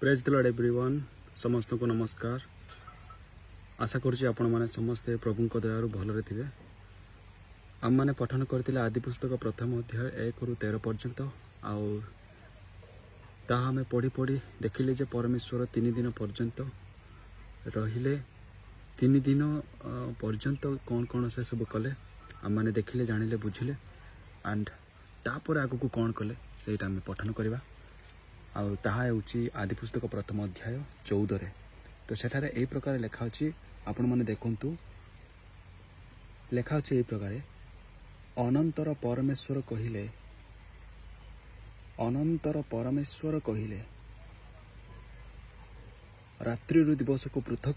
Praise the Lord everyone समस्त को नमस्कार। आशा करुँच आपण मैंने समस्ते प्रभु दयारू भलरे थे। आम मैंने पठन करते आदि पुस्तक प्रथम अध्याय 1 ରୁ 13 पर्यंत आम पढ़ी पढ़ी देखिले जे परमेश्वर 3 दिन पर्यंत रहिले। 3 दिन पर्यंत कौन कौन से सब कले आम मैंने देखिले जानिले बुझिले एंड तापर आगु को कौन कले से आम पठन करवा। आदि पुस्तक प्रथम अध्याय 14 रे तो सेठारे एई प्रकार लेखा अछि। आपण माने देखंतु लेखा अछि एई प्रकार अनंतर परमेश्वर कहिले रात्रिरु दिवस को पृथक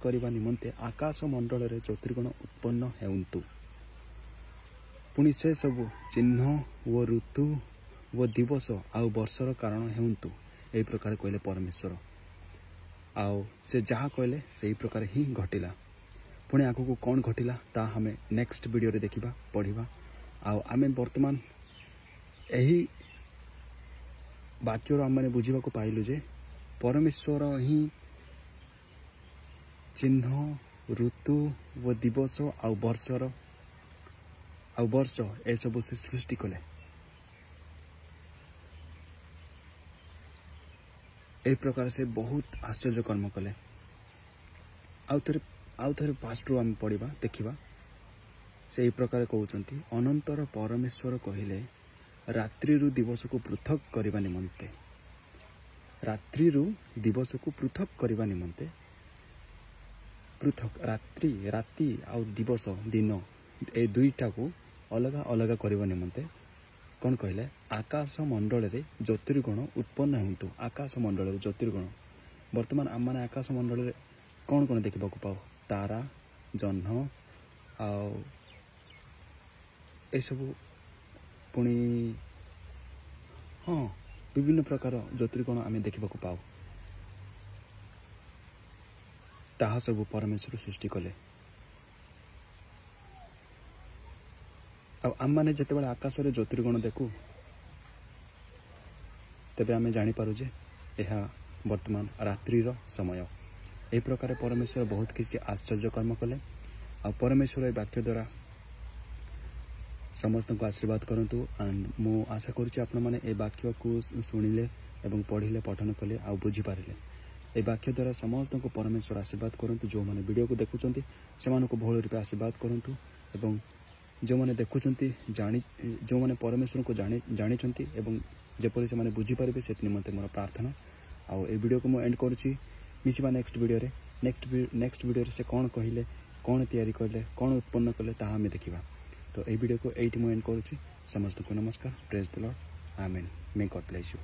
करबा निमंते आकाश मंडल रे ज्योतिर्गण उत्पन्न हेउंतु। पुणी से सब चिन्ह व ऋतु व दिवस आउ वर्षर कारण हेउंतु। एई प्रकार कहले परमेश्वर आउ से जहाँ कहले से प्रकार ही घटिला। पुणी आगु को कौन घटिला ता हमें नेक्स्ट वीडियो रे देखिबा पढ़िबा। आउ आमे वर्तमान एही वाक्यर आम मैंने बुझा को पाइलु जे परमेश्वर ही चिन्ह ऋतु व दिवस आउ वर्ष ए सब से सृष्टि कले। ए प्रकार से बहुत आश्चर्य कर्म कले। आउ थे पास्ट रू आम पढ़ा देखा से प्रकार कहते अनंतर परमेश्वर कहिले रात्रिरु दिवस को पृथक करने निमंते पृथक रात्रि आउ दिवस दिन ए दुईटा को अलग अलग करने निमंते कौन कहले आकाश मंडल रे ज्योतिर्गण उत्पन्न हेतु। आकाश मंडल रे ज्योतिर्गण वर्तमान आम मैंने आकाश मंडल रे कौन कौन देखा पाओ तारा जह्न ए सब पुणी हाँ विभिन्न प्रकार ज्योतिर्गण आम देखा पाओ ताहा सब परमेश्वर सृष्टि कले। आम मैंने जिते आकाश रे ज्योतिर्गण देखु तेबे आमे जानी पारु जे एहा वर्तमान रात्रिर समय। ए प्रकार परमेश्वर बहुत किसी आश्चर्य कर्म कले। आ परमेश्वर ए वाक्य द्वारा समस्त को आशीर्वाद करंतु एंड मु आशा करुच्ची आपण माने ए वाक्य को सुनिले एवं पढ़िले पठन कले आ बुझी पारिले। ए वाक्य द्वारा समस्त को परमेश्वर आशीर्वाद करंतु। जो माने वीडियो को देखुचंती सेमान को भल रूपे आशीर्वाद करंतु एवं जो माने देखुचंती जो माने परमेश्वर को जानिचंती एवं जेपरि से माने बुझी पारिबे से निमंते मोर प्रार्थना। आ ए वीडियो को मु एंड करुच्ची। मिसिबा नेक्स्ट वीडियो रे नेक्स्ट वीडियो रे से कौन कहले कौन तैयारी करले कौन उत्पन्न कले ताहा हमें देखिबा। तो ए वीडियो को एठी मु एंड करुच्ची। समस्त को नमस्कार। Praise the Lord amen. May God bless you.